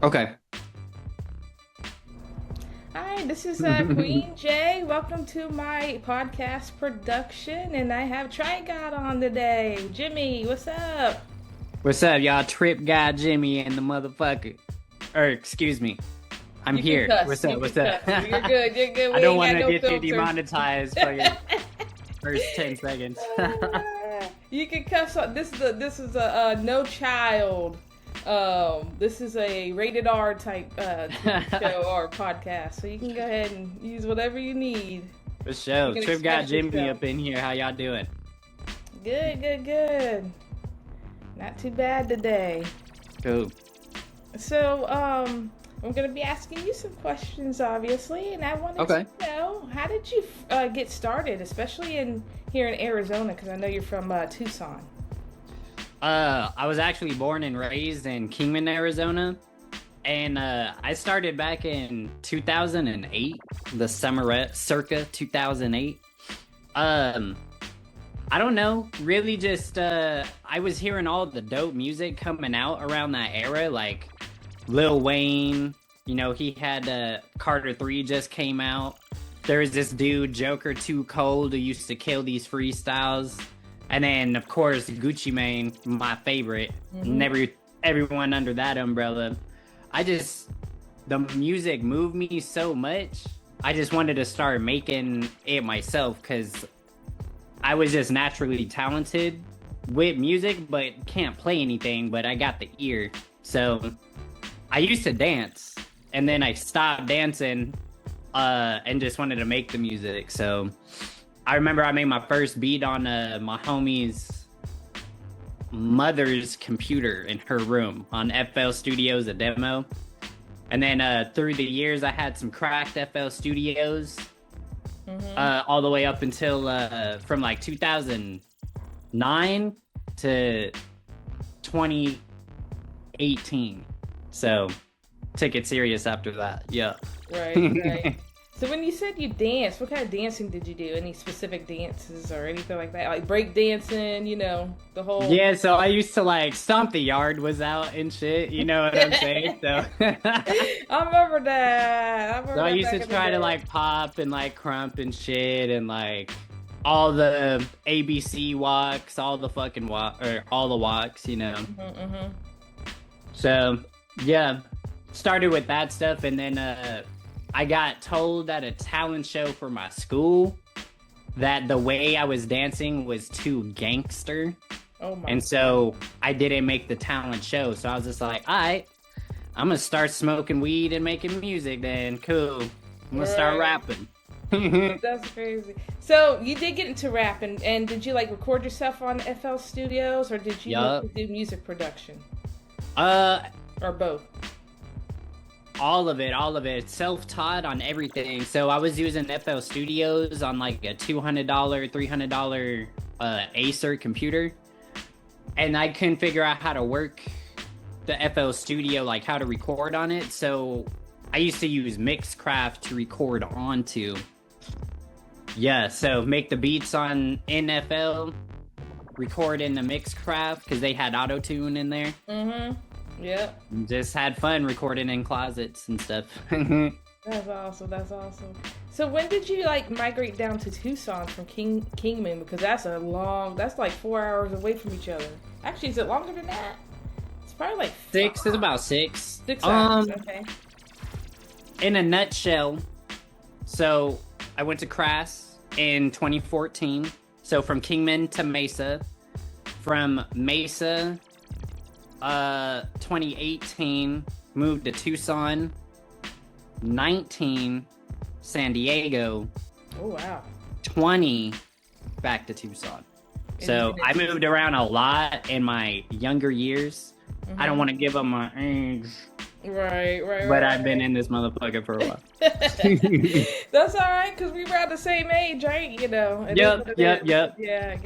Okay. Hi, this is Queen Jay. Welcome to my podcast production, and I have TryGod on today. Jimmy, what's up? What's up, y'all? Trip guy Jimmy and the motherfucker. Or excuse me. I'm You can here. cuss. What's up? You can What's up? cuss. You're good. You're good. I We don't ain't want got to no get you filter. demonetized for your first 10 seconds. You can cuss. This is a no child. This is a rated R type TV show or podcast, so you can go ahead and use whatever you need. For You sure. can Trip guy express Jimmy yourself. up in here. How y'all doing? Good, good, good. Not too bad today. Cool. So, I'm gonna be asking you some questions, obviously, and I wanted Okay. to know how did you get started, especially in here in Arizona, because I know you're from Tucson. I was actually born and raised in Kingman, Arizona. And I started back in 2008, the summer circa 2008. Um, I don't know, really just I was hearing all the dope music coming out around that era, like Lil Wayne, he had Carter 3 just came out. There was this dude, Joker Too Cold, who used to kill these freestyles. And then of course Gucci Mane, my favorite, and Mm-hmm. everyone under that umbrella. I just the music moved me so much. I just wanted to start making it myself because I was just naturally talented with music, but can't play anything. But I got the ear, so I used to dance, and then I stopped dancing, and just wanted to make the music. So I remember I made my first beat on my homie's mother's computer in her room on FL Studios, a demo. And then through the years, I had some cracked FL Studios, Mm-hmm. all the way up until from like 2009 to 2018. So took it serious after that. Yeah. Right, right. So when you said you danced, what kind of dancing did you do? Any specific dances or anything like that? Like break dancing, the whole. Yeah, so I used to like stomp the yard was out and shit, you know what I'm saying? So I remember that. I so remember I that used to back in the try to day. like pop and like crump and shit and like all the ABC walks, all the fucking walk or all the walks. Mm-hmm. So yeah, started with that stuff and then I got told at a talent show for my school that the way I was dancing was too gangster. Oh my And god. so I didn't make the talent show. So I was just like, all right, I'm going to start smoking weed and making music then. Cool. I'm going to start Right. rapping. That's crazy. So you did get into rap, and did you like record yourself on FL Studios, or did you Yup. mostly do music production, Uh, or both? all of it, all of it. Self-taught on everything. So I was using FL Studios on like a $200, $300 Acer computer. And I couldn't figure out how to work the FL Studio, like how to record on it. So I used to use Mixcraft to record onto. Yeah, so make the beats on NFL, record in the Mixcraft because they had auto tune in there. Mm-hmm. Yep. Just had fun recording in closets and stuff. That's awesome. That's awesome. So when did you like migrate down to Tucson from Kingman? Because that's like 4 hours away from each other. Actually, is it longer than that? It's probably like Six is about six. 6 hours. Okay. In a nutshell, so I went to Crass in 2014. So from Kingman to Mesa, from Mesa 2018, moved to Tucson, 19, San Diego, Oh wow. 20, back to Tucson. And you've So been I at moved Tucson. around a lot in my younger years. I don't Mm-hmm. want to give them my age, Right, right, but right, I've been in this motherfucker for a while. right. That's all right, because we around the same age, right? It is what Yep, it yep, is. yep. Yeah,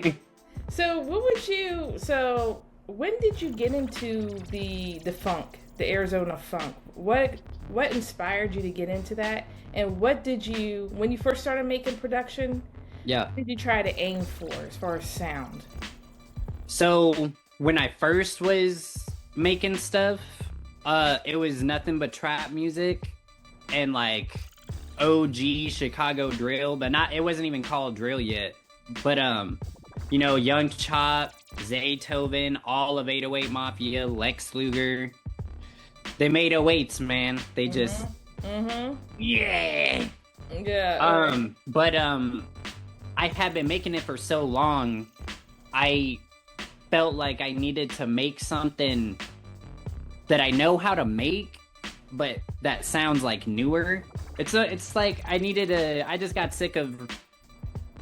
yeah. So when did you get into the funk, the Arizona funk? What inspired you to get into that? And what did you when you first started making production, Yeah. what did you try to aim for as far as sound? So when I first was making stuff, It was nothing but trap music and like OG Chicago drill, but not. It wasn't even called drill yet. But you know, Young Chop, Zaytoven, all of 808 Mafia, Lex Luger. They made 08s, man. They just yeah. Yeah. But I had been making it for so long. I felt like I needed to make something that I know how to make, but that sounds like newer. It's like I just got sick of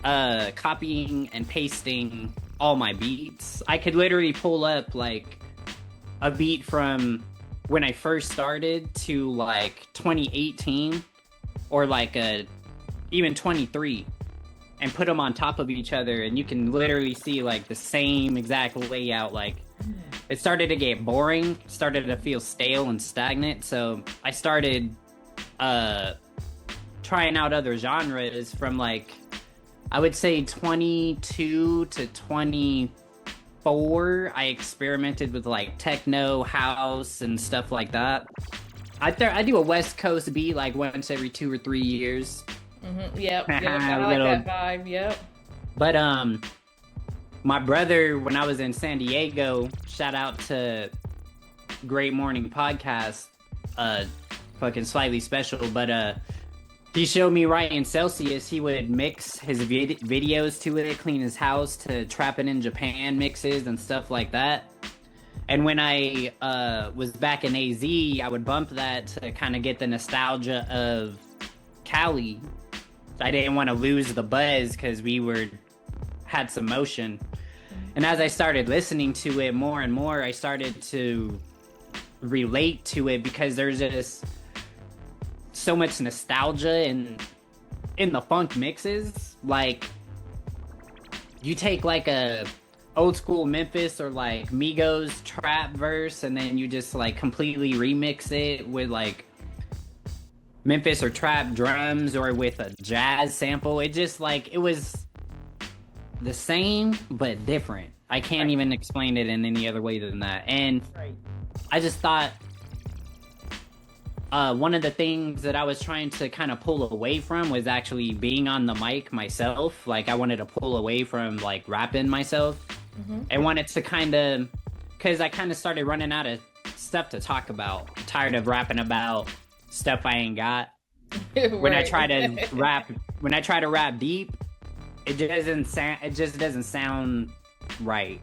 copying and pasting all my beats. I could literally pull up like a beat from when I first started to like 2018 or like even 23 and put them on top of each other, and you can literally see like the same exact layout. Like it started to get boring, started to feel stale and stagnant, so I started trying out other genres from like I would say 22 to 24. I experimented with like techno, house, and stuff like that. I do a West Coast beat like once every 2 or 3 years. Yep. I like that vibe. Yep. But my brother, when I was in San Diego, shout out to Great Morning Podcast, fucking slightly special, but he showed me Ryan Celsius. He would mix his videos to it, clean his house to Trappin' in Japan mixes and stuff like that. And when I was back in AZ, I would bump that to kind of get the nostalgia of Cali. I didn't want to lose the buzz because we had some motion. And as I started listening to it more and more, I started to relate to it because there's just so much nostalgia in the funk mixes. Like, you take like a old school Memphis or like Migos trap verse, and then you just like completely remix it with like Memphis or trap drums or with a jazz sample. It just like, it was the same but different. I can't even explain it in any other way than that. And I just thought one of the things that I was trying to kind of pull away from was actually being on the mic myself. Like, I wanted to pull away from like rapping myself. I wanted to kind of, because I kind of started running out of stuff to talk about. I'm tired of rapping about stuff I ain't got. When I try to rap deep, it just doesn't sound right.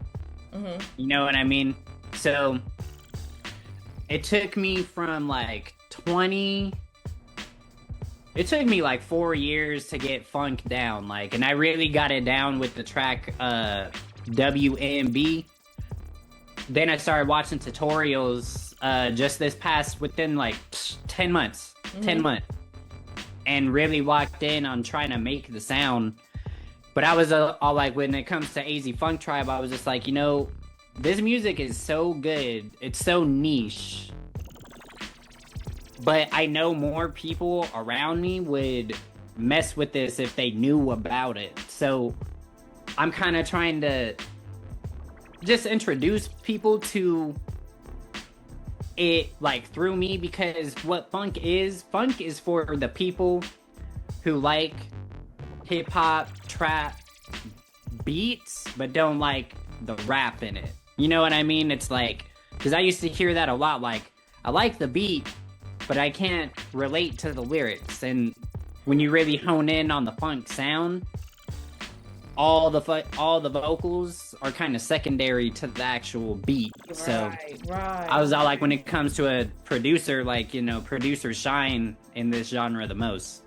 You know what I mean? So it took me from like it took me like 4 years to get funk down, like, and I really got it down with the track WMB. Then I started watching tutorials just within like 10 months, and really locked in on trying to make the sound. But I was all like, when it comes to AZ Funk Tribe, I was just like, you know, this music is so good, it's so niche, but I know more people around me would mess with this if they knew about it. So I'm kind of trying to just introduce people to it, like, through me, because what funk is for the people who like hip-hop, trap, beats, but don't like the rap in it. You know what I mean? It's like, because I used to hear that a lot, like, I like the beat, but I can't relate to the lyrics. And when you really hone in on the funk sound, all the vocals are kind of secondary to the actual beat. So I was all like, when it comes to a producer, like, you know, producers shine in this genre the most.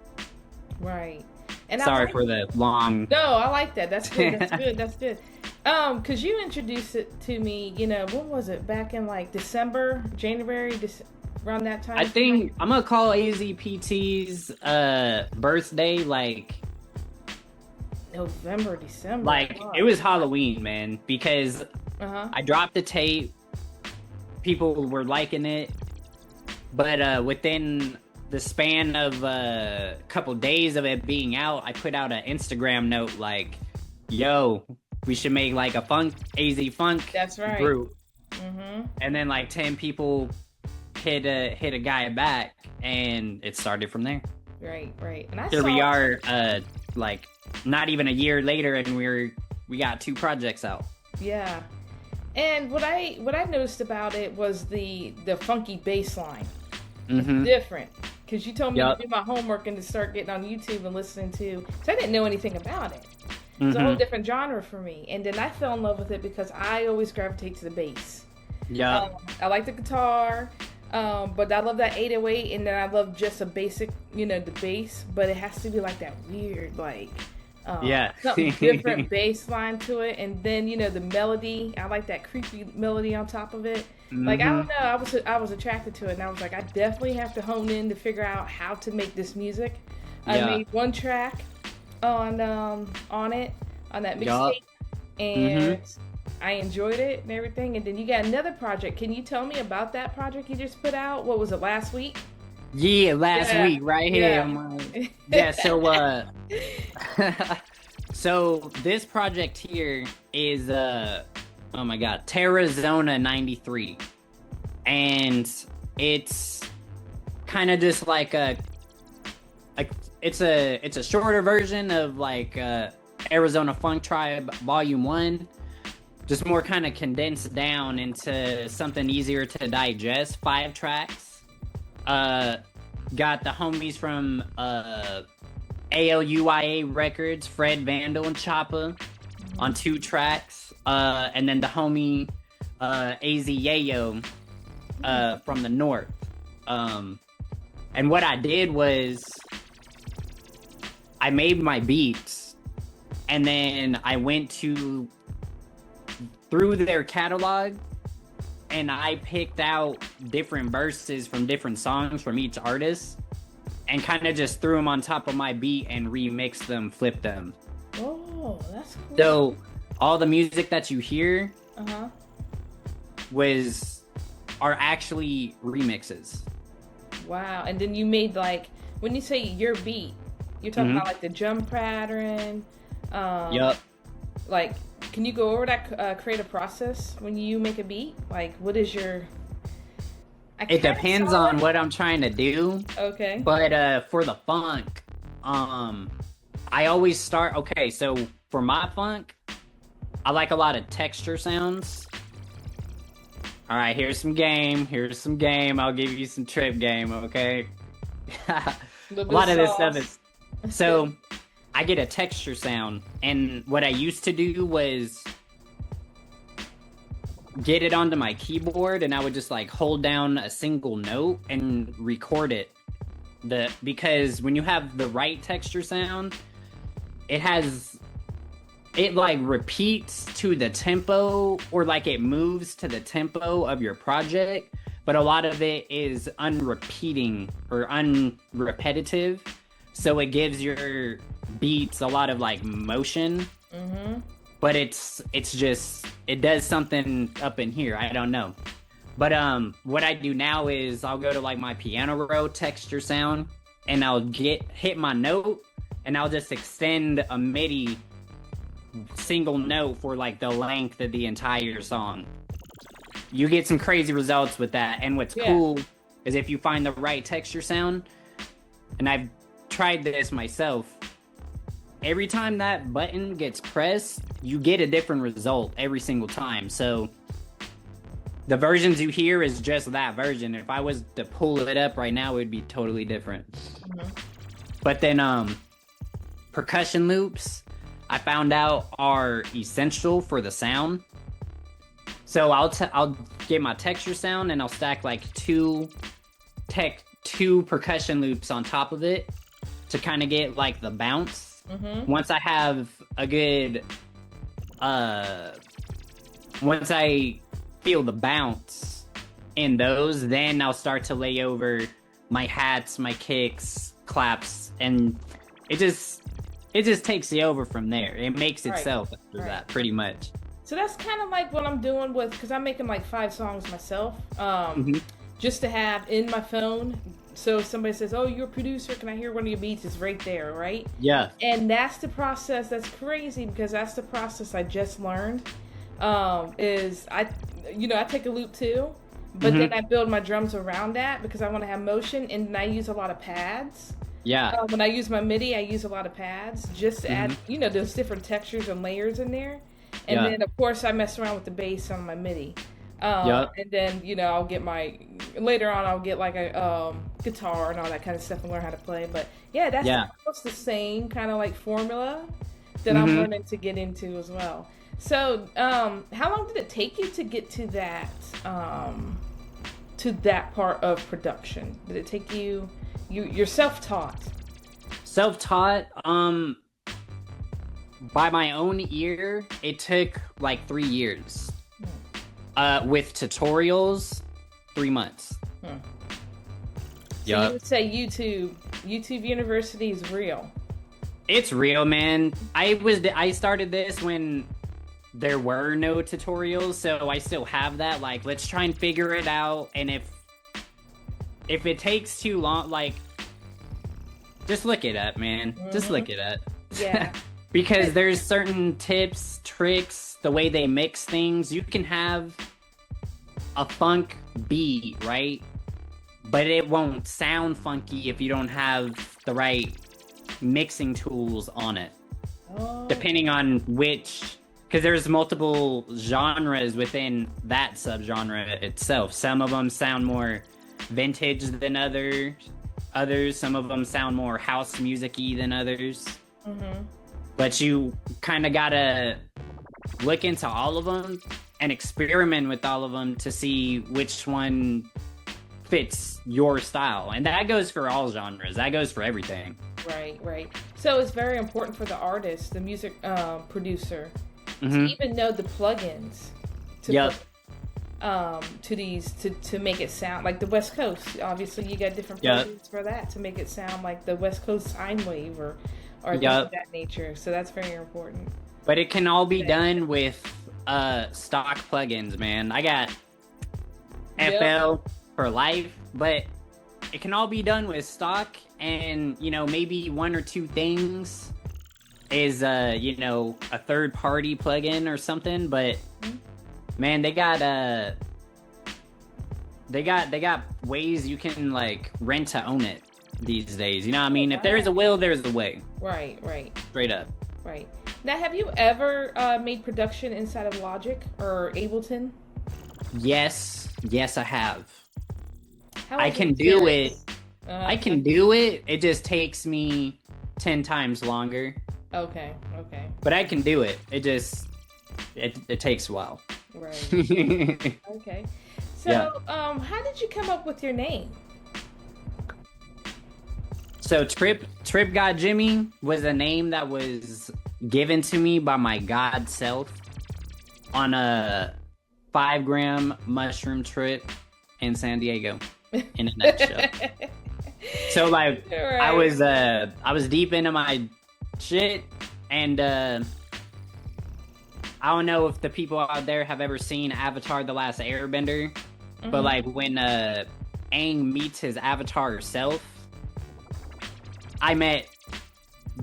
Right. And sorry for the long. No, I like that. That's good. That's good. That's good. Cause you introduced it to me, you know, when was it? Back in like January, around that time. I think I'm gonna call AZPT's birthday like November, December. Like, it was Halloween, man, because I dropped the tape, people were liking it, but within the span of a couple days of it being out, I put out an Instagram note like, yo, we should make like a AZ Funk That's right. group. And then like 10 people hit a guy back, and it started from there. Right. And Here we are, like not even a year later, and we got 2 projects out. Yeah. And what I noticed about it was the funky bass line. It's different. Because you told me to do my homework and to start getting on YouTube and listening to... So I didn't know anything about it. It's a whole different genre for me. And then I fell in love with it because I always gravitate to the bass. Yeah. I like the guitar, but I love that 808, and then I love just a basic, the bass, but it has to be like that weird, like... something different bass line to it, and then the melody. I like that creepy melody on top of it. Like I don't know, I was attracted to it, and I was like, I definitely have to hone in to figure out how to make this music. I made 1 track on that mixtape, and I enjoyed it and everything. And then you got another project. Can you tell me about that project you just put out? What was it, last week? Yeah, last week, right here. Yeah, so so this project here is oh my god, Terrazona 93. And it's kind of just like it's a shorter version of like Arizona Funk Tribe Volume 1. Just more kind of condensed down into something easier to digest. 5 tracks. Got the homies from ALUIA Records, Fred Vandal and Choppa on 2 tracks, and then the homie AZ Yayo from the north. And what I did was I made my beats, and then I went through their catalog, and I picked out different verses from different songs from each artist and kind of just threw them on top of my beat and remixed them, flipped them. Oh, that's cool. So all the music that you hear are actually remixes. Wow. And then you made, like, when you say your beat, you're talking about like the drum pattern. Yup. Like, can you go over that creative process when you make a beat? Like, what is your... It depends on what I'm trying to do. Okay. But for the funk, I always start... Okay, so for my funk, I like a lot of texture sounds. All right, here's some game. I'll give you some trip game, okay? A lot of this stuff is... So... I get a texture sound, and what I used to do was get it onto my keyboard, and I would just like hold down a single note and record it. Because when you have the right texture sound, it like repeats to the tempo, or like it moves to the tempo of your project, but a lot of it is unrepeating or unrepetitive, so it gives your beats a lot of like motion, but it's just, it does something up in here, I don't know. But what I do now is I'll go to like my piano roll texture sound, and I'll hit my note, and I'll just extend a MIDI single note for like the length of the entire song. You get some crazy results with that. And what's cool is if you find the right texture sound, and I've tried this myself, every time that button gets pressed, you get a different result every single time. So the versions you hear is just that version. If I was to pull it up right now, it would be totally different. But then percussion loops, I found out, are essential for the sound. So I'll get my texture sound, and I'll stack like two percussion loops on top of it to kind of get like the bounce. Once I have a good, once I feel the bounce in those, then I'll start to lay over my hats, my kicks, claps, and it just takes you over from there. It makes itself after that, pretty much. So that's kind of like what I'm doing with, because I'm making like 5 songs myself, just to have in my phone. So if somebody says, "Oh, you're a producer, can I hear one of your beats?" It's right there, right? Yeah. And that's the process. That's crazy, because that's the process I just learned. Is I take a loop too, but then I build my drums around that because I want to have motion, and I use a lot of pads. Yeah. When I use my MIDI, I use a lot of pads just to add, those different textures and layers in there. And then, of course, I mess around with the bass on my MIDI. And then, I'll get later on, I'll get like a guitar and all that kind of stuff and learn how to play. But yeah, that's almost the same kind of like formula that I'm learning to get into as well. So, how long did it take you to get to that part of production? Did it take you? You're self-taught. Self-taught. By my own ear, it took like 3 years. With tutorials, 3 months. So you would say YouTube University is real. It's real, man. I started this when there were no tutorials, so I still have that. Like, let's try and figure it out. And if it takes too long, like, just look it up, man. Just look it up. Yeah. Because there's certain tips, tricks, the way they mix things. You can have a funk beat, right? But it won't sound funky if you don't have the right mixing tools on it. Depending on which... Because there's multiple genres within that subgenre itself. Some of them sound more vintage than others. Some of them sound more house music-y than others. But you kind of gotta look into all of them and experiment with all of them to see which one fits your style. And that goes for all genres. That goes for everything. Right. So it's very important for the artist, the music producer, to even know the plugins to to make it sound like the West Coast. Obviously, you got different plugins for that to make it sound like the West Coast sine wave or things of that nature. So that's very important. But it can all be done with stock plugins, man. I got FL for life, but it can all be done with stock, and maybe one or two things is a third party plugin or something. But man, they got ways you can like rent to own it these days. You know what I mean? If there's a will, there's a way. Right. Straight up. Right. Now, have you ever made production inside of Logic or Ableton? Yes, I have. I can do it. I can do it. It just takes me 10 times longer. Okay. But I can do it. It takes a while. Right. Okay. So, how did you come up with your name? So TryPGodJimi was a name that was given to me by my god self on a 5-gram mushroom trip in San Diego, in a nutshell. So like, right. I was deep into my shit, and I don't know if the people out there have ever seen Avatar: The Last Airbender, but like when Aang meets his avatar self, I met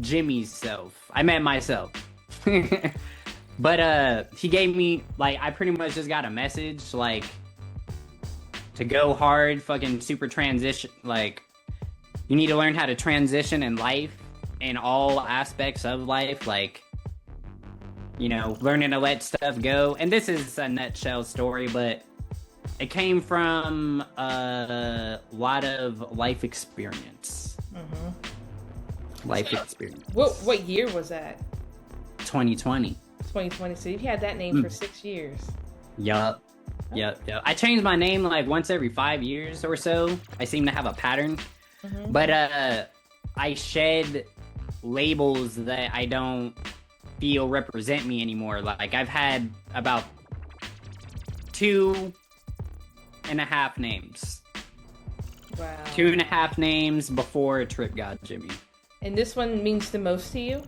Jimmy's self. I met myself. But he gave me, like, I pretty much just got a message, like, to go hard, fucking super transition. Like, you need to learn how to transition in life, in all aspects of life. Like, learning to let stuff go. And this is a nutshell story, but it came from a lot of life experience. Life experience. What year was that? 2020. 2020. So you've had that name for 6 years. Yup. I change my name like once every 5 years or so. I seem to have a pattern. But I shed labels that I don't feel represent me anymore. Like, I've had about 2.5 names. Wow. 2.5 names before TryPGodJimi. And this one means the most to you?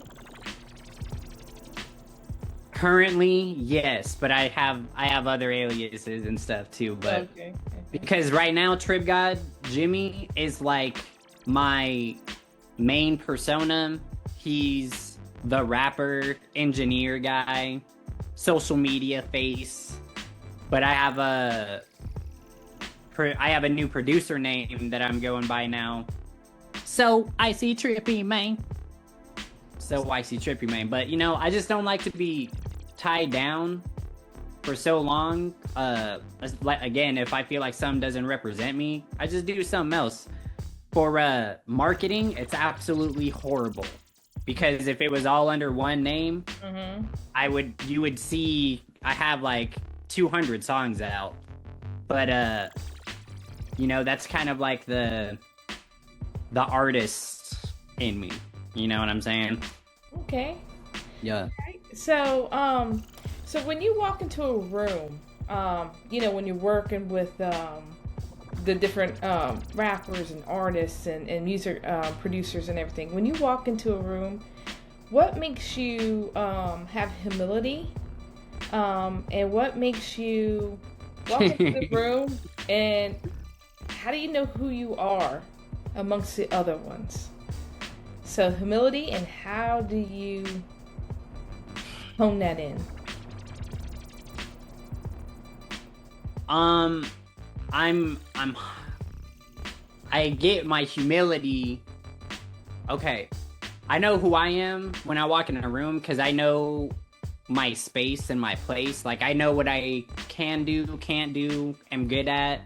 Currently, yes, but I have other aliases and stuff too. But okay. Because right now TryPGodJimi is like my main persona. He's the rapper, engineer guy, social media face. But I have I have a new producer name that I'm going by now. So I see Trippy, man. So I see Trippy, man. But, you know, I just don't like to be tied down for so long. Again, if I feel like something doesn't represent me, I just do something else. For marketing, it's absolutely horrible. Because if it was all under one name, you would see I have like 200 songs out. But you know, that's kind of like the artist in me. You know what I'm saying? Okay. Yeah. Right. So so when you walk into a room, you know, when you're working with the different rappers and artists and music producers and everything, when you walk into a room, what makes you have humility, and what makes you walk into the room, and how do you know who you are amongst the other ones? So humility, and how do you hone that in? I get my humility. Okay. I know who I am when I walk in a room because I know my space and my place. Like, I know what I can do, can't do, am good at.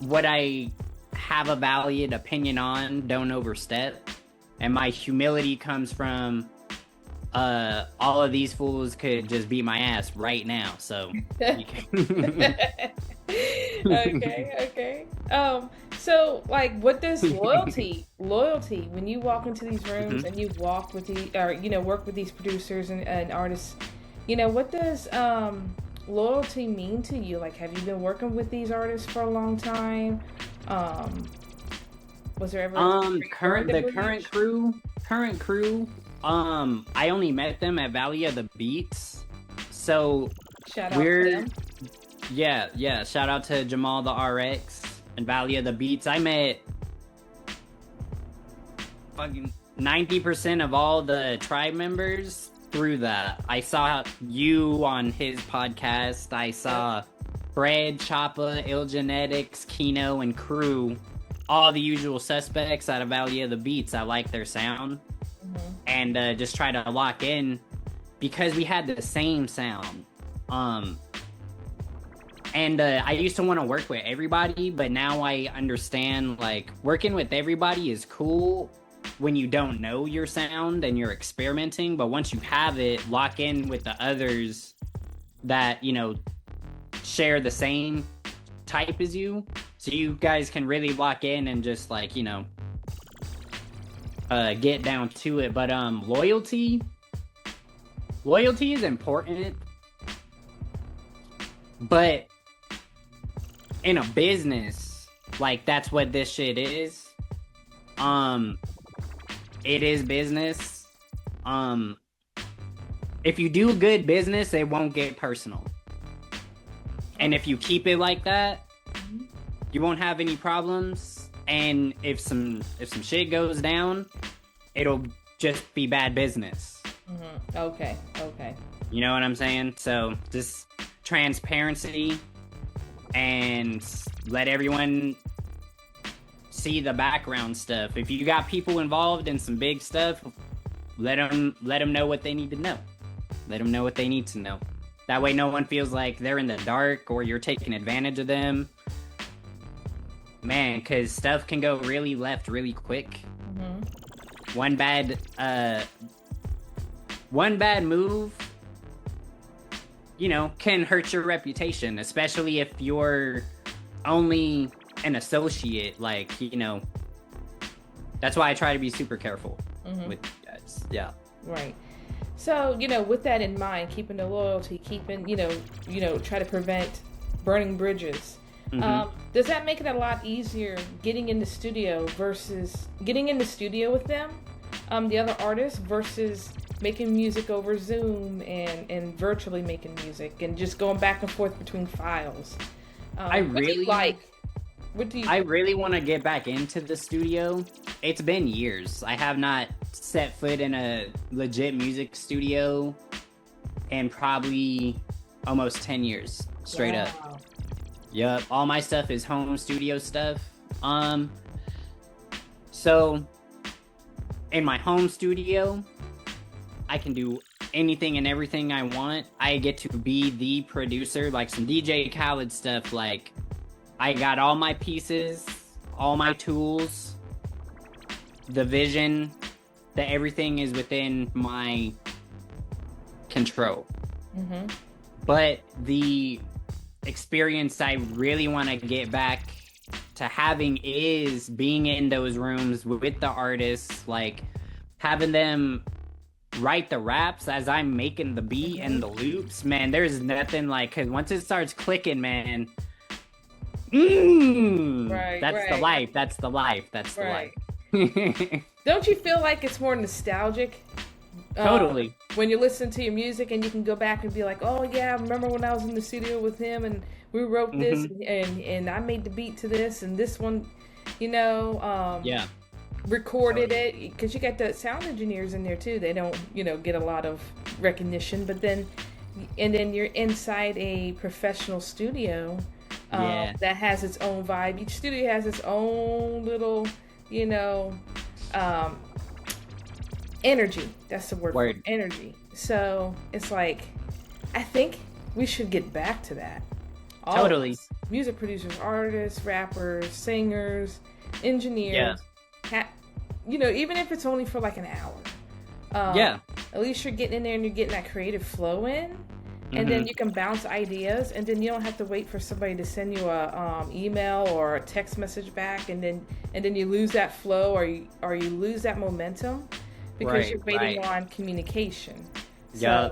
What I have a valid opinion on, don't overstep. And my humility comes from all of these fools could just beat my ass right now. So you can Okay. So like, what does loyalty when you walk into these rooms and you walk with work with these producers and artists, you know, what does loyalty mean to you? Like, have you been working with these artists for a long time? Was there ever current crew? I only met them at Valley of the Beats. So shout out to them. Yeah. Shout out to Jamal the RX and Valley of the Beats. I met fucking 90% of all the tribe members through that. I saw you on his podcast. I saw Fred, Choppa, Ill Genetics, Kino, and crew. All the usual suspects out of Valley of the Beats. I like their sound. And just try to lock in because we had the same sound. And I used to want to work with everybody, but now I understand, like, working with everybody is cool when you don't know your sound and you're experimenting, but once you have it, lock in with the others that, you know, share the same type as you, so you guys can really lock in and just, like, you know, get down to it. But loyalty is important, but in a business, like, that's what this shit is. It is business. If you do good business, it won't get personal. And if you keep it like that, you won't have any problems. And if some shit goes down, it'll just be bad business. Okay. You know what I'm saying? So just transparency and let everyone see the background stuff. If you got people involved in some big stuff, let them know what they need to know. Let them know what they need to know. That way no one feels like they're in the dark or you're taking advantage of them. Man, because stuff can go really left really quick. One bad move, you know, can hurt your reputation, especially if you're only an associate. Like, you know, that's why I try to be super careful with guys. Yeah. Right. So, you know, with that in mind, keeping the loyalty, keeping, you know, try to prevent burning bridges. Does that make it a lot easier getting in the studio with them, the other artists, versus making music over Zoom and virtually making music and just going back and forth between files? I really want to get back into the studio. It's been years. I have not set foot in a legit music studio in probably almost 10 years straight up. Yup, all my stuff is home studio stuff. So in my home studio, I can do anything and everything I want. I get to be the producer, like some DJ Khaled stuff. Like, I got all my pieces, all my tools, the vision, that everything is within my control. Mm-hmm. But the experience I really want to get back to having is being in those rooms with the artists, like having them write the raps as I'm making the beat and the loops. Man, there's nothing like, because once it starts clicking, man, that's the life. That's the life. That's the life. Don't you feel like it's more nostalgic? Totally. When you listen to your music and you can go back and be like, oh yeah, I remember when I was in the studio with him and we wrote this and I made the beat to this and this one, recorded it, because you got the sound engineers in there too. They don't, get a lot of recognition, but then you're inside a professional studio that has its own vibe. Each studio has its own little, energy. That's the word. For energy. So it's like, I think we should get back to that. Totally. Music producers, artists, rappers, singers, engineers. Yeah. Even if it's only for like an hour. At least you're getting in there and you're getting that creative flow in. And then you can bounce ideas, and then you don't have to wait for somebody to send you a email or a text message back, and then you lose that flow or you lose that momentum because you're waiting on communication. Yeah,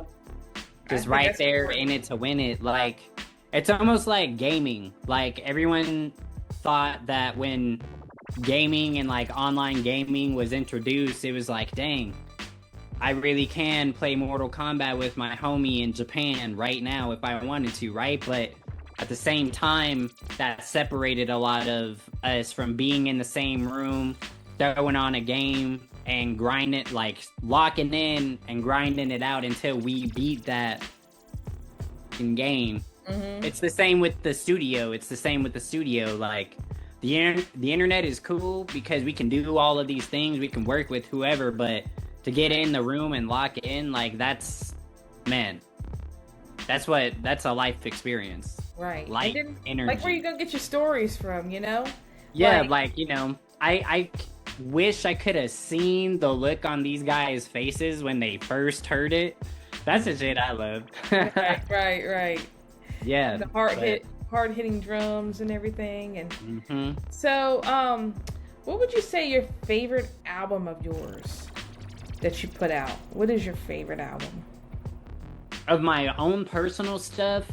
just right there in it to win it. Like, it's almost like gaming. Like, everyone thought that when gaming and like online gaming was introduced, it was like, dang, I really can play Mortal Kombat with my homie in Japan right now if I wanted to, right? But at the same time, that separated a lot of us from being in the same room, throwing on a game and grinding, like locking in and grinding it out until we beat that in game. It's the same with the studio. Like, the internet is cool because we can do all of these things. We can work with whoever, but to get in the room and lock in, like, that's a life experience. Right. Like, energy. Like, where you gonna get your stories from, Yeah, I wish I could have seen the look on these guys' faces when they first heard it. That's the shit I love. Right. Yeah. The hard hitting drums and everything. And so, what would you say your favorite album of yours that you put out? What is your favorite album? Of my own personal stuff?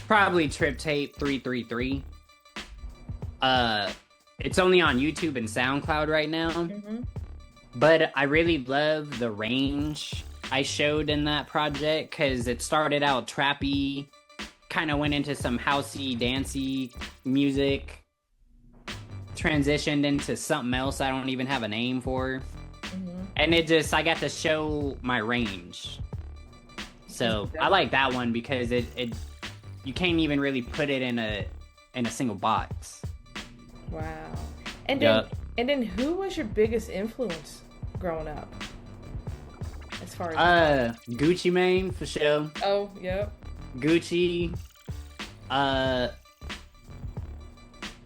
Probably Trip Tape 333. It's only on YouTube and SoundCloud right now. But I really love the range I showed in that project, because it started out trappy, kind of went into some housey, dancey music, transitioned into something else I don't even have a name for. And I got to show my range. So I like that one because it you can't even really put it in a single box. Wow. And then who was your biggest influence growing up? As far as Gucci Mane for sure. Oh, yep. Gucci,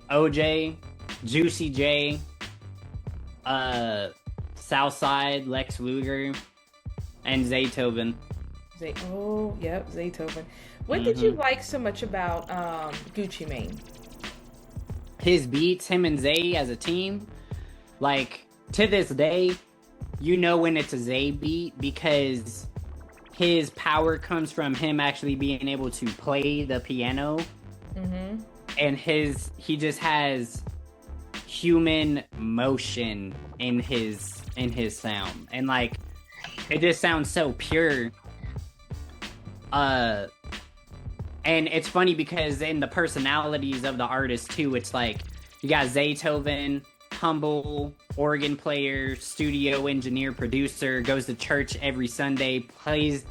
OJ, Juicy J, Southside, Lex Luger, and Zaytoven. Zaytoven. What did you like so much about Gucci Mane? His beats, him and Zay as a team. Like, to this day, when it's a Zay beat because his power comes from him actually being able to play the piano. And he just has human motion in his sound, and like, it just sounds so pure. And it's funny because in the personalities of the artists too, it's like you got Zaytoven, humble organ player, studio engineer, producer, goes to church every Sunday, plays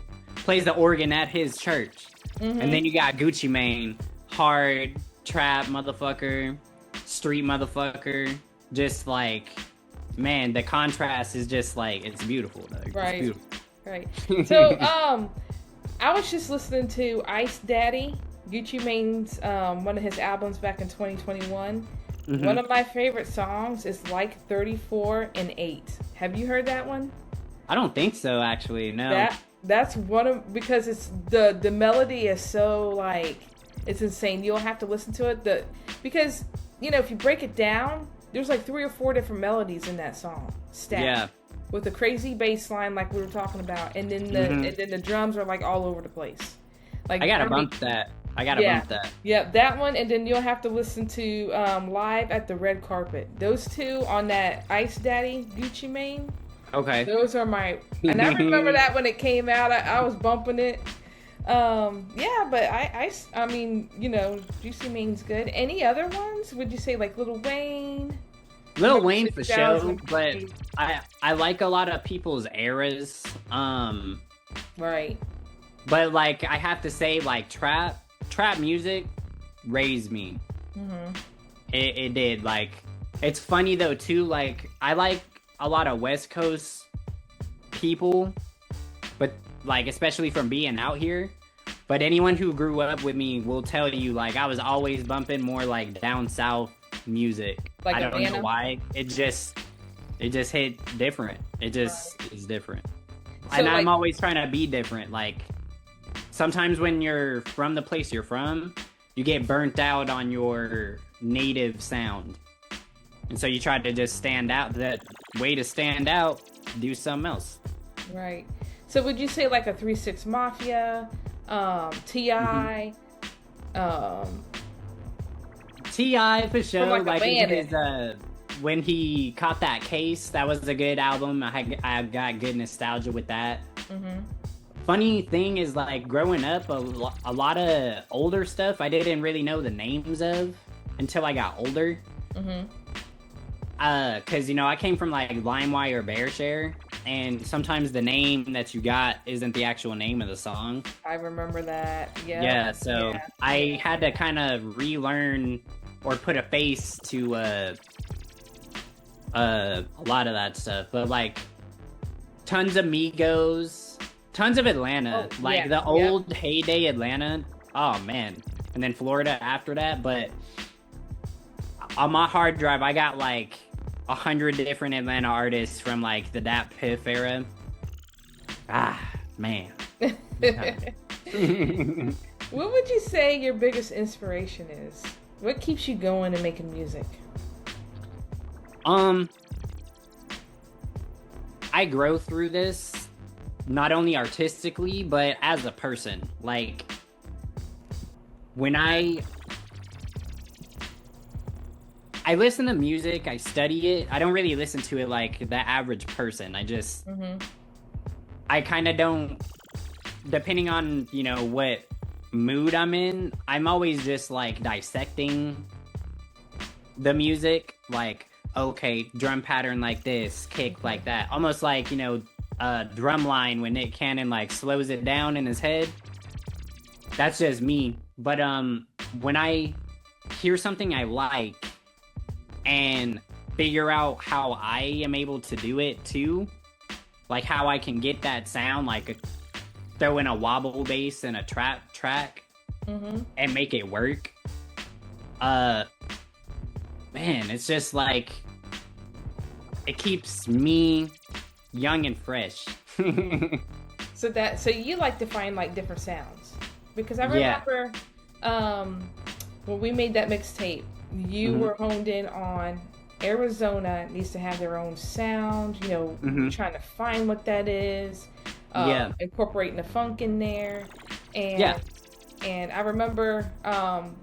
plays the organ at his church. And then you got Gucci Mane, hard trap motherfucker, street motherfucker. Just like, man, the contrast is just like, it's beautiful. Like, right. It's beautiful. Right. So, I was just listening to Ice Daddy, Gucci Mane's one of his albums back in 2021. One of my favorite songs is Like 34 and 8. Have you heard that one? I don't think so, actually. No. That's one of, because it's the melody is so like, it's insane. You'll have to listen to it. Because, you know, if you break it down, there's like 3 or 4 different melodies in that song. Stacked. Yeah. With a crazy bass line like we were talking about, and then the drums are like all over the place. Like, I gotta bump that. Yeah, that one, and then you'll have to listen to Live at the Red Carpet. Those two on that Ice Daddy Gucci Mane. Okay. Those are my, and I remember that when it came out, I was bumping it. Yeah, but I mean, you know, Gucci Mane's good. Any other ones? Would you say like Lil Wayne? Lil Wayne for sure, but I like a lot of people's eras. Right. But like I have to say, like trap music raised me. It did. Like, it's funny though too. Like, I like a lot of West Coast people, but like especially from being out here. But anyone who grew up with me will tell you, like, I was always bumping more like down south music. Like, I don't know why. It just hit different. It just is different. So, and I'm always trying to be different. Like, sometimes when you're from the place you're from, you get burnt out on your native sound. And so you try to just stand out. That way to stand out, do something else. Right. So would you say like a 3 6 Mafia, T.I., T.I. for sure. Like when he caught that case, that was a good album. I got good nostalgia with that. Funny thing is, like, growing up, a lot of older stuff I didn't really know the names of until I got older. Because, you know, I came from like LimeWire or BearShare, and sometimes the name that you got isn't the actual name of the song. I remember that. Yeah, so I had to kind of relearn or put a face to a lot of that stuff. But like, tons of Migos, tons of Atlanta, the old heyday Atlanta. Oh man, and then Florida after that. But on my hard drive, I got like 100 different Atlanta artists from like the Dat Piff era. Ah, man. What would you say your biggest inspiration is? What keeps you going and making music? I grow through this not only artistically but as a person. Like, when I listen to music, I study it. I don't really listen to it like the average person. I just I kind of don't, depending on, you know, what mood I'm in, I'm always just like dissecting the music. Like, okay, drum pattern like this, kick like that, almost like, you know, drum line when Nick Cannon like slows it down in his head. That's just me. But when I hear something I like and figure out how I am able to do it too, like how I can get that sound, like throw in a wobble bass and a trap track and make it work. Man, it's just like, it keeps me young and fresh. So you like to find like different sounds, because I remember when we made that mixtape, you were honed in on Arizona needs to have their own sound, you know, trying to find what that is, incorporating the funk in there, and I remember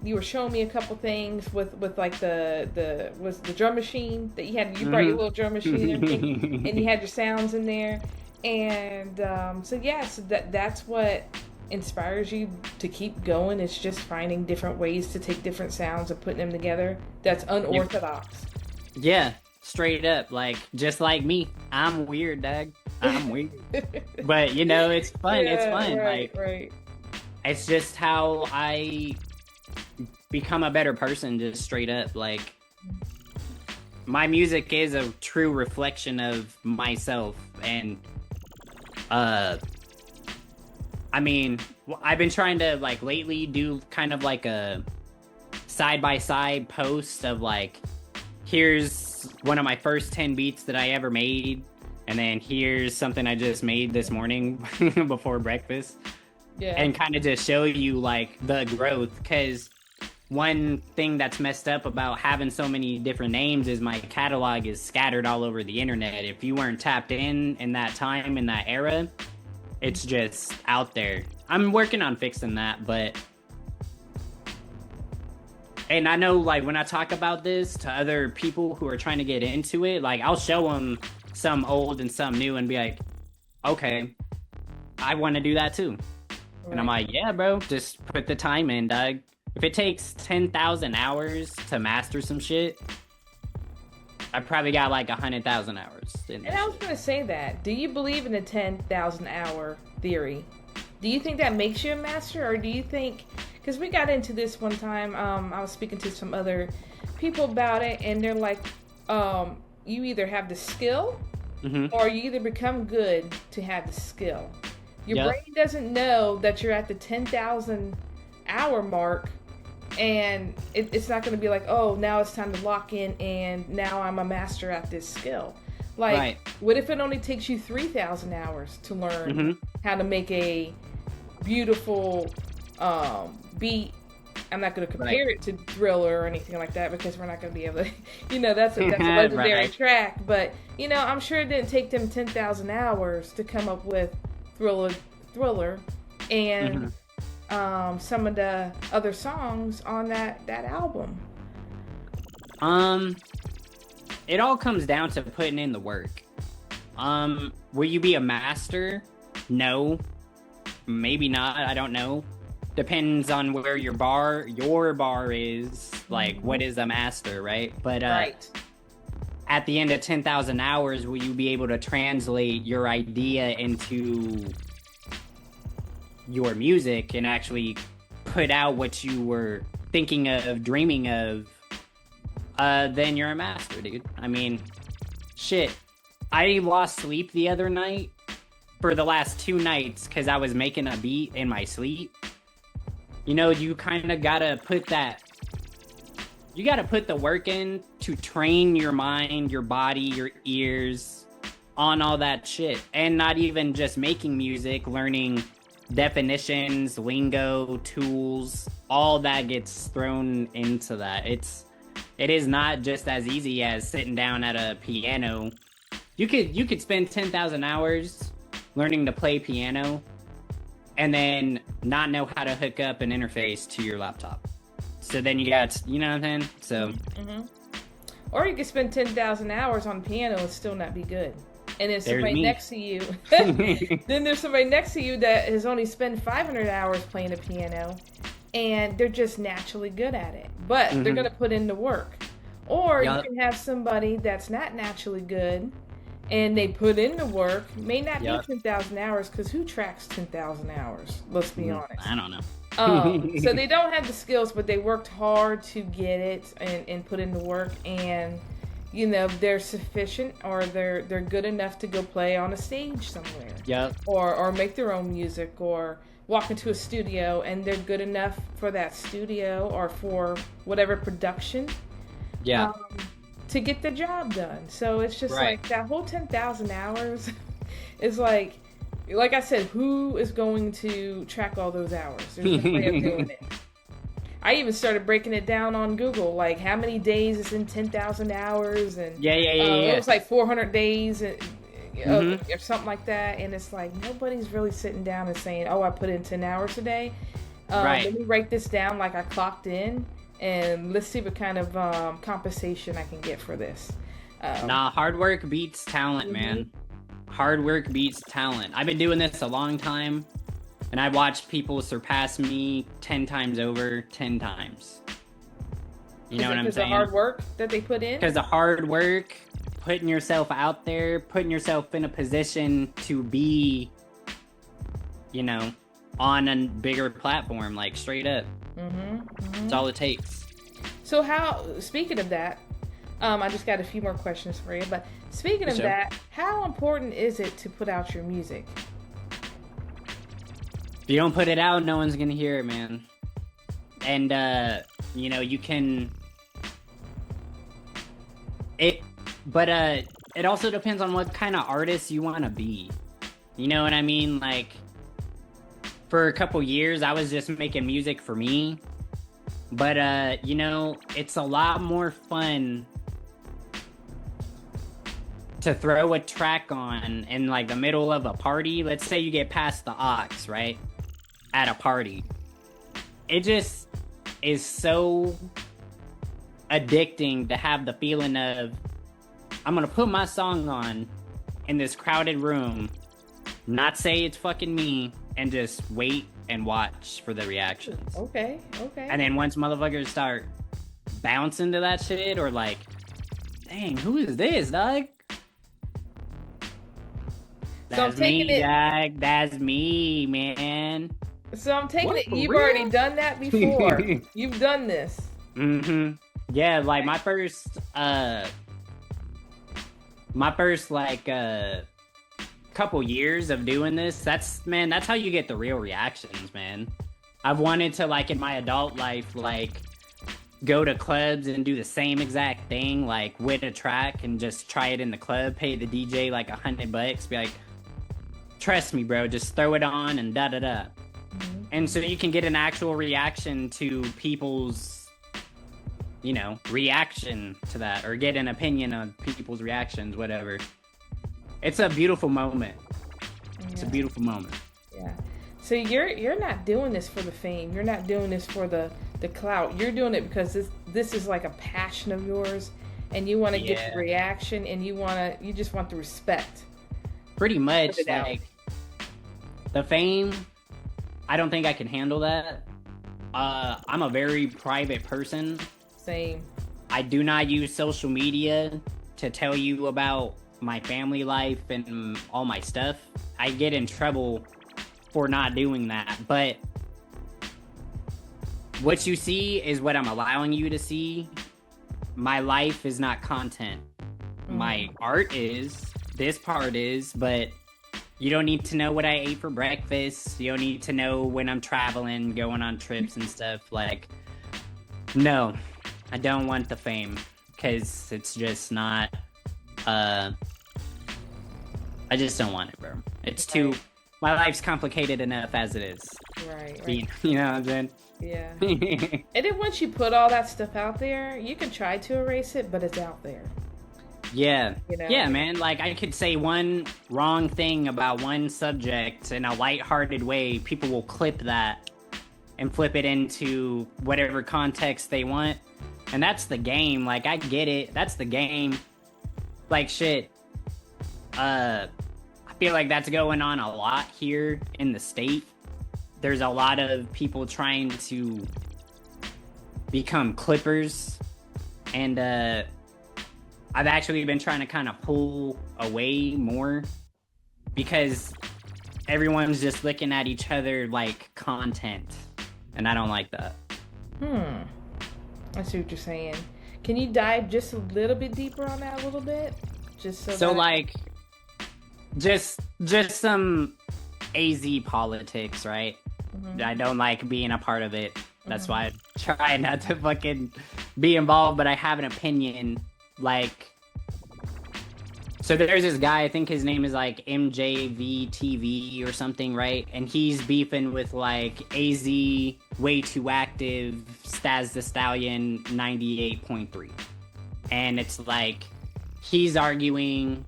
you were showing me a couple things with like the drum machine that you had. You brought your little drum machine and everything, and you had your sounds in there, and so that's what inspires you to keep going. It's just finding different ways to take different sounds and putting them together. That's unorthodox. Yeah, straight up, like just like me. I'm weird, dog. I'm weird. But you know, it's fun. Yeah, it's fun. right, Like right. it's just how I become a better person, just straight up. Like my music is a true reflection of myself, and I mean, I've been trying to like lately do kind of like a side by side post of like, here's one of my first 10 beats that I ever made, and then here's something I just made this morning before breakfast. Yeah. And kind of just show you like the growth, because one thing that's messed up about having so many different names is my catalog is scattered all over the internet. If you weren't tapped in that time, in that era, it's just out there. I'm working on fixing that, but... And I know, like, when I talk about this to other people who are trying to get into it, like, I'll show them some old and some new and be like, okay, I want to do that too. Right. And I'm like, yeah, bro, just put the time in, dog. If it takes 10,000 hours to master some shit, I probably got like 100,000 hours. And I was going to say that. Do you believe in the 10,000 hour theory? Do you think that makes you a master, or do you think... Because we got into this one time, I was speaking to some other people about it, and they're like, you either have the skill, or you either become good to have the skill. Your brain doesn't know that you're at the 10,000 hour mark, and it's not going to be like, oh, now it's time to lock in, and now I'm a master at this skill. Like, what if it only takes you 3,000 hours to learn how to make a beautiful beat? I'm not going to compare it to Thriller or anything like that, because we're not going to be able to, that's a legendary track. But, I'm sure it didn't take them 10,000 hours to come up with Thriller and some of the other songs on that album. It all comes down to putting in the work. Will you be a master? No. Maybe not, I don't know. Depends on where your bar is, like what is a master, right? But at the end of 10,000 hours, will you be able to translate your idea into your music and actually put out what you were thinking of, dreaming of? Then you're a master, dude. I mean, shit. I lost sleep the other night for the last 2 nights because I was making a beat in my sleep. You kind of gotta put the work in to train your mind, your body, your ears on all that shit. And not even just making music, learning definitions, lingo, tools, all that gets thrown into that. It is not just as easy as sitting down at a piano. You could spend 10,000 hours learning to play piano and then not know how to hook up an interface to your laptop. So then you got, you know what I'm saying? So. Or you could spend 10,000 hours on piano and still not be good. And then somebody next to you, then there's somebody next to you that has only spent 500 hours playing the piano, and they're just naturally good at it. But they're going to put in the work. Or you can have somebody that's not naturally good, and they put in the work, may not be 10,000 hours, because who tracks 10,000 hours? Let's be honest. I don't know. So they don't have the skills, but they worked hard to get it and put in the work, and they're sufficient, or they're good enough to go play on a stage somewhere. Or make their own music, or walk into a studio, and they're good enough for that studio or for whatever production. To get the job done. So it's just like that whole 10,000 hours is like I said, who is going to track all those hours? There's no way of doing it. I even started breaking it down on Google, like how many days is in 10,000 hours, and it was like 400 days or something like that. And it's like nobody's really sitting down and saying, "Oh, I put in 10 hours today. Let me write this down like I clocked in, and let's see what kind of compensation I can get for this." Hard work beats talent, man. Hard work beats talent. I've been doing this a long time, and I've watched people surpass me 10 times over 10 times. You know what I'm saying? Because the hard work that they put in? Because the hard work, putting yourself out there, putting yourself in a position to be, you know, on a bigger platform, like straight up. That's all it takes. So speaking of that, I just got a few more questions for you, but speaking of that, how important is it to put out your music? If you don't put it out, no one's gonna hear it, man. And, you know, you can... But it also depends on what kind of artist you want to be. You know what I mean? Like, for a couple years, I was just making music for me. But, you know, it's a lot more fun to throw a track on in, like, the middle of a party. Let's say you get past the aux, right? At a party. It just is so addicting to have the feeling of, I'm gonna put my song on in this crowded room, not say it's fucking me, and just wait and watch for the reactions. Okay. And then once motherfuckers start bouncing to that shit, or like, dang, who is this, dog? That's me, dog. That's me, man. So I'm taking it you've already done that before. You've done this. Yeah, like my first like couple years of doing this, that's how you get the real reactions, man. I've wanted to, like, in my adult life, like, go to clubs and do the same exact thing, like, with a track and just try it in the club, pay the DJ like $100, be like, trust me, bro, just throw it on and da-da-da. And so you can get an actual reaction to people's, you know, reaction to that, or get an opinion on people's reactions, whatever. It's a beautiful moment. It's a beautiful moment. Yeah. So you're not doing this for the fame. You're not doing this for the clout. You're doing it because this is like a passion of yours, and you want to get the reaction, and you just want the respect. Pretty much, like, the fame, I don't think I can handle that. I'm a very private person. Same. I do not use social media to tell you about my family life and all my stuff. I get in trouble for not doing that, but what you see is what I'm allowing you to see. My life is not content. My art is, this part is, but you don't need to know what I ate for breakfast. You don't need to know when I'm traveling, going on trips and stuff. Like, no, I don't want the fame, because it's just not, I just don't want it, bro. It's too, my life's complicated enough as it is. Right. You know what I'm saying? Yeah. And then once you put all that stuff out there, you can try to erase it, but it's out there. Yeah. You know? Yeah, man. Like, I could say one wrong thing about one subject in a lighthearted way. People will clip that and flip it into whatever context they want. And that's the game. Like, I get it. That's the game. Like, shit. I feel like that's going on a lot here in the state. There's a lot of people trying to become clippers. And, I've actually been trying to kind of pull away more, because everyone's just looking at each other like content, and I don't like that. I see what you're saying. Can you dive just a little bit deeper on that a little bit? Just so like, just some AZ politics, right? I don't like being a part of it. That's why I try not to fucking be involved, but I have an opinion. Like, so there's this guy, I think his name is like MJVTV or something, right? And he's beefing with like AZ, Way Too Active, Staz the Stallion 98.3. And it's like, he's arguing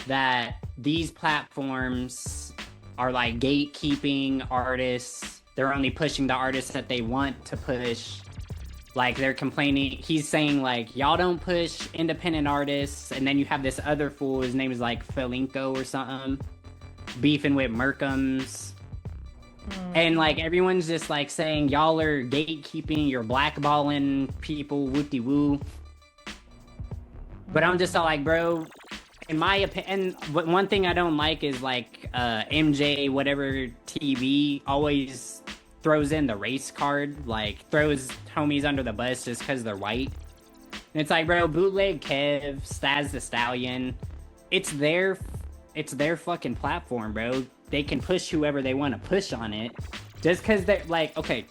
that these platforms are like gatekeeping artists. They're only pushing the artists that they want to push. Like, they're complaining. He's saying, like, y'all don't push independent artists. And then you have this other fool, his name is, like, Felinko or something, beefing with Merkums. And, like, everyone's just, like, saying, y'all are gatekeeping, you're blackballing people, whoop-de-woo. But I'm just all like, bro, in my opinion, one thing I don't like is like MJ whatever TV always throws in the race card, like throws homies under the bus just because they're white. And it's like, bro, bootleg Kev, Staz the Stallion, it's their fucking platform, bro. They can push whoever they want to push on it, just because they're like, okay.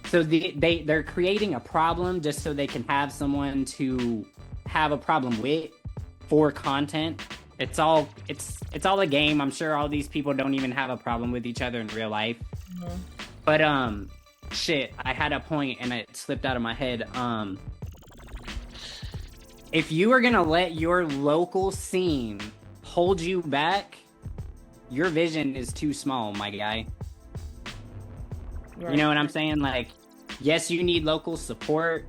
So they're creating a problem just so they can have someone to have a problem with for content. It's all a game. I'm sure all these people don't even have a problem with each other in real life. Mm-hmm. But shit, I had a point and it slipped out of my head. If you are gonna let your local scene hold you back, your vision is too small, my guy. Right. You know what I'm saying? Like, yes, you need local support.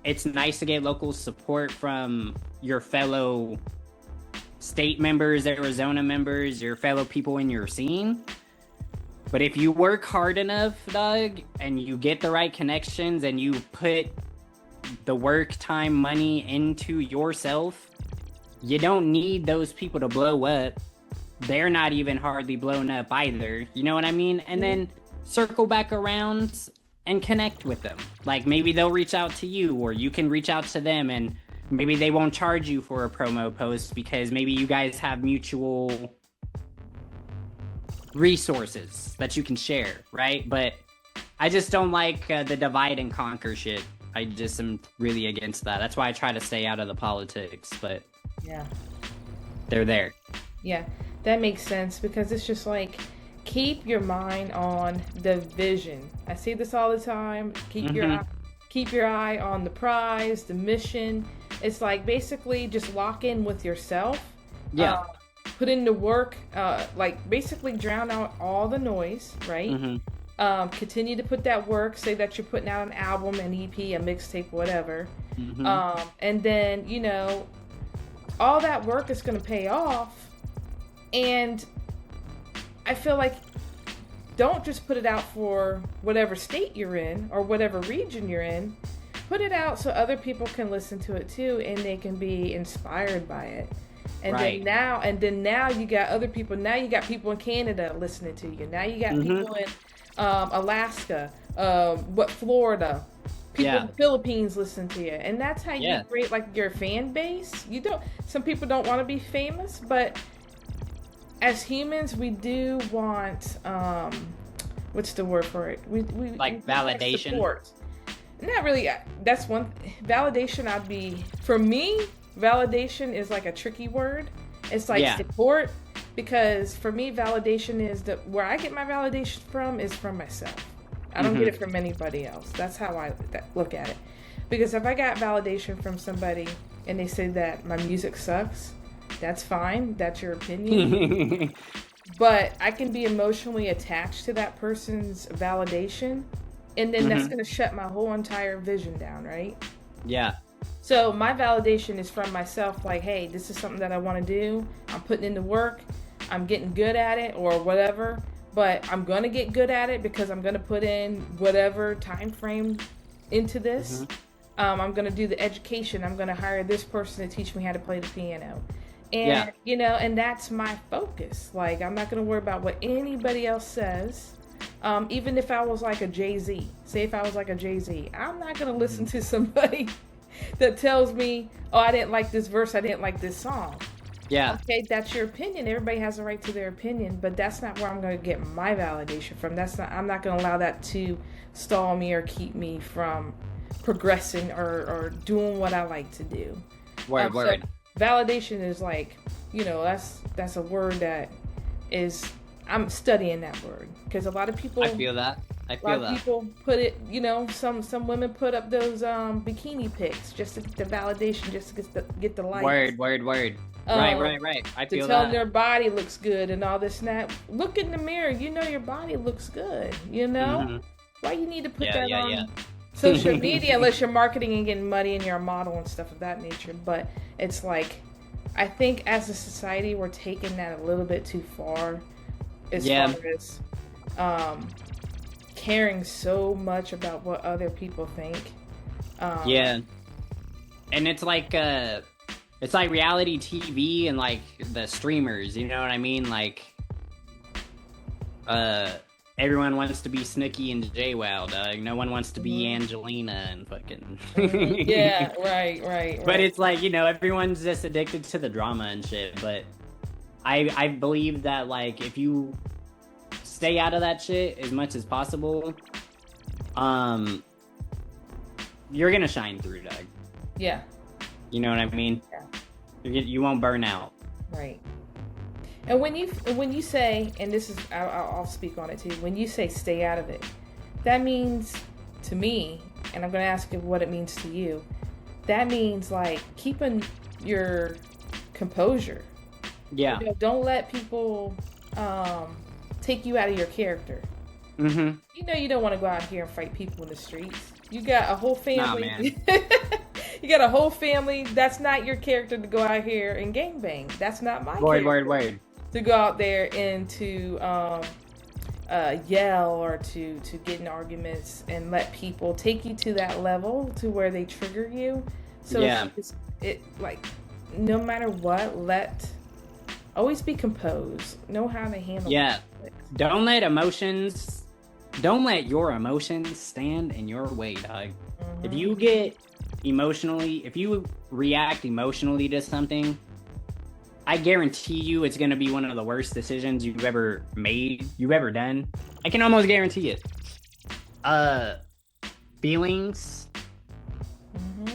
It's nice to get local support from your fellow state members, Arizona members, your fellow people in your scene. But if you work hard enough, dog, and you get the right connections and you put the work, time, money into yourself, you don't need those people to blow up. They're not even hardly blown up either. You know what I mean? And then circle back around and connect with them. Like, maybe they'll reach out to you, or you can reach out to them, and maybe they won't charge you for a promo post because maybe you guys have mutual resources that you can share, right? But I just don't like the divide and conquer shit. I just am really against that. That's why I try to stay out of the politics, but yeah, they're there. Yeah, that makes sense, because it's just like, keep your mind on the vision. I see this all the time. Keep your eye on the prize, the mission. It's like, basically just lock in with yourself. Yeah. Put in the work. Like, basically drown out all the noise, right? Mm-hmm. Continue to put that work. Say that you're putting out an album, an EP, a mixtape, whatever. Mm-hmm. And then, you know, all that work is going to pay off. And I feel like, don't just put it out for whatever state you're in or whatever region you're in. Put it out so other people can listen to it too, and they can be inspired by it. And right. then now you got other people. Now you got people in Canada listening to you. Now you got people in Alaska, Florida, people in the Philippines listen to you. And that's how you create like your fan base. Some people don't want to be famous, but as humans, we do want, what's the word for it? We like validation. Support. Not really. That's one validation. For me, validation is like a tricky word. It's like support, because for me, validation is where I get my validation from is from myself. I don't get it from anybody else. That's how I look at it. Because if I got validation from somebody and they say that my music sucks, that's fine. That's your opinion. But I can be emotionally attached to that person's validation, and then that's going to shut my whole entire vision down, right? Yeah. So my validation is from myself, like, hey, this is something that I want to do. I'm putting in the work. I'm getting good at it or whatever. But I'm going to get good at it because I'm going to put in whatever time frame into this. I'm going to do the education. I'm going to hire this person to teach me how to play the piano. And, you know, and that's my focus. Like, I'm not going to worry about what anybody else says. Even if I was like a Jay-Z. Say if I was like a Jay-Z. I'm not going to listen to somebody that tells me, oh, I didn't like this verse. I didn't like this song. Yeah. Okay, that's your opinion. Everybody has a right to their opinion. But that's not where I'm going to get my validation from. I'm not going to allow that to stall me or keep me from progressing or doing what I like to do. Word. So validation is like, you know, that's a word that is, I'm studying that word, because a lot of people, I feel that a lot of people put it, you know, some women put up those bikini pics just to get the validation, just to get the likes. Word. Right. I feel that. To tell them their body looks good and all this and that. Look in the mirror, you know your body looks good, you know? Why you need to put that on social media unless you're marketing and getting money and you're a model and stuff of that nature? But it's like, I think as a society we're taking that a little bit too far as far as caring so much about what other people think. And it's like it's like reality TV and like the streamers, you know what I mean? Like, everyone wants to be Snooki and JWoww, dog. No one wants to be Angelina and fucking. Yeah, right. But it's like, you know, everyone's just addicted to the drama and shit. But I believe that, like, if you stay out of that shit as much as possible, you're gonna shine through, dog. Yeah. You know what I mean? Yeah. You won't burn out. Right. And when you say, and this is, I'll speak on it too. When you say stay out of it, that means to me, and I'm going to ask you what it means to you. That means like keeping your composure. Yeah. You know, don't let people take you out of your character. Mm-hmm. You know you don't want to go out here and fight people in the streets. You got a whole family. Nah, man. You got a whole family. That's not your character to go out here and gangbang. That's not my character. Word. To go out there and to yell or to get in arguments and let people take you to that level to where they trigger you. So yeah. it like no matter what, always be composed. Know how to handle. Yeah. Don't let your emotions stand in your way, dog. Mm-hmm. If you react emotionally to something, I guarantee you it's going to be one of the worst decisions you've ever done. I can almost guarantee it. Feelings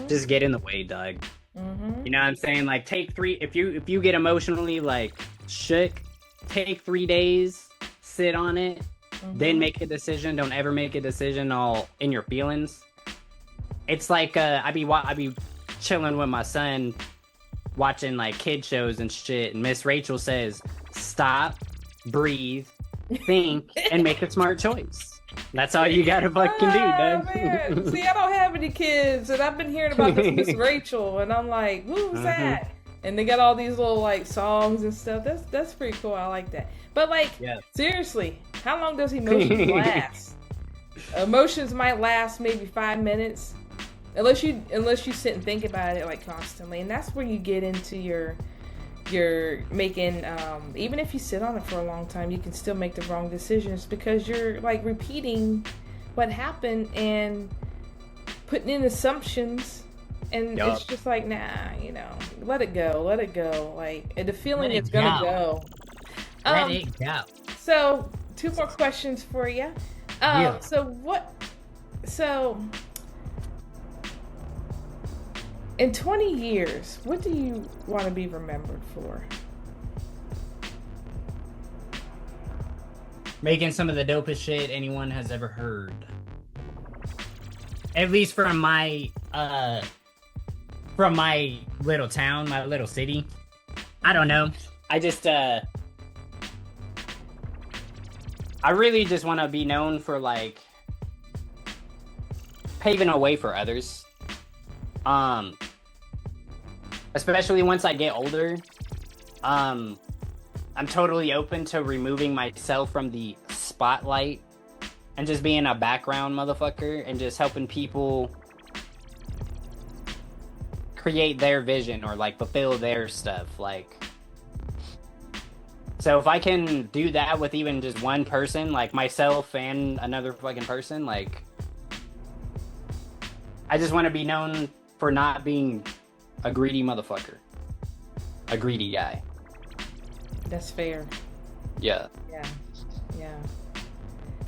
just get in the way, dog. You know what I'm saying? Like, if you get emotionally like shook, take 3 days, sit on it, then make a decision. Don't ever make a decision all in your feelings. It's like I be chilling with my son, watching like kid shows and shit, and Miss Rachel says, "Stop, breathe, think, and make a smart choice." That's all you gotta fucking do, dog. Man. See, I don't have any kids, and I've been hearing about this Miss Rachel, and I'm like, who's that? And they got all these little like songs and stuff. That's pretty cool. I like that. But like, seriously, how long does emotions last? Emotions might last maybe 5 minutes. Unless you sit and think about it like constantly, and that's where you get into your making. Even if you sit on it for a long time, you can still make the wrong decisions because you're like repeating what happened and putting in assumptions, and it's just like, nah, you know, let it go. Like the feeling is gonna go. Let it go. So 2 more questions for you. So in 20 years, what do you want to be remembered for? Making some of the dopest shit anyone has ever heard. At least from my little town, my little city. I don't know. I really just want to be known for like paving a way for others. Especially once I get older, I'm totally open to removing myself from the spotlight and just being a background motherfucker and just helping people create their vision or like fulfill their stuff. Like, so if I can do that with even just one person, like myself and another fucking person, like, I just want to be known for not being a greedy motherfucker. A greedy guy. That's fair. Yeah.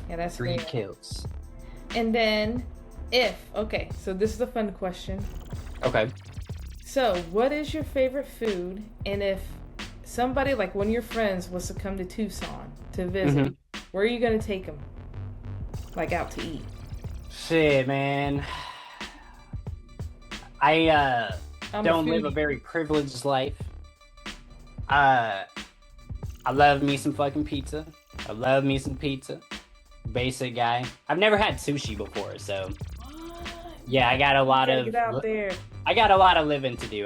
Yeah, that's Greed fair. kills. And then, so this is a fun question. Okay. So, what is your favorite food? And if somebody, like one of your friends, was to come to Tucson to visit, where are you going to take them? Like out to eat? Shit, man. I don't live a very privileged life. I love me some fucking pizza. I love me some pizza. Basic guy. I've never had sushi before, so yeah, I got a lot of get out there. I got a lot of living to do.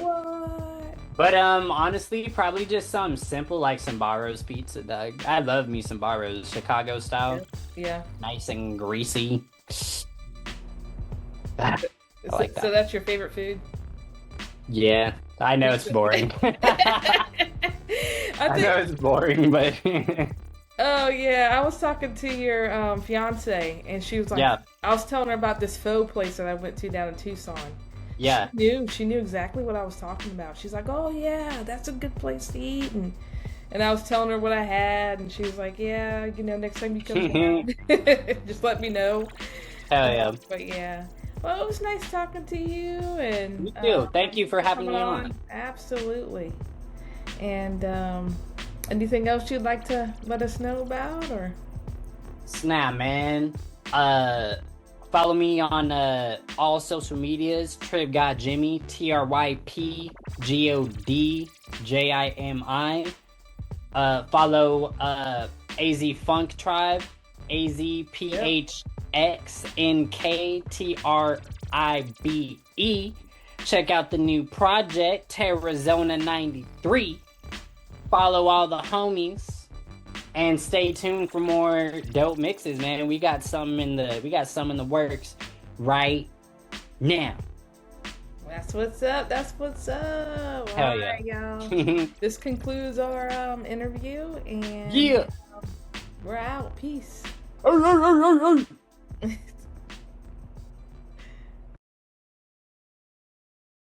What? But honestly, probably just something simple like Sbarro's pizza, dog. I love me Sbarro's, Chicago style. Yeah. Nice and greasy. I like that. So that's your favorite food? Yeah, I know it's boring. I I think. know it's boring, but Oh yeah, I was talking to your fiance, and she was like, yeah, I was telling her about this pho place that I went to down in Tucson. yeah. She knew exactly what I was talking about. She's like, "Oh yeah, that's a good place to eat," and I was telling her what I had, and she was like, "Yeah, next time you come Hell down, just let me know." yeah. But yeah, well, it was nice talking to you, and You too. Thank you for having coming me on. Absolutely. And anything else you'd like to let us know about, or? Snap, man. Follow me on all social medias. TryPGodJimi, TryPGodJimi. Follow AZ Funk Tribe, AZPHXNKTRIBE. Check out the new project, Terrazona 93. Follow all the homies. And stay tuned for more dope mixes, man. We got some in the works right now. That's what's up. That's what's up. Hell All yeah. right, y'all. This concludes our interview, and Yeah. we're out. Peace. Arr, arr, arr, arr, arr.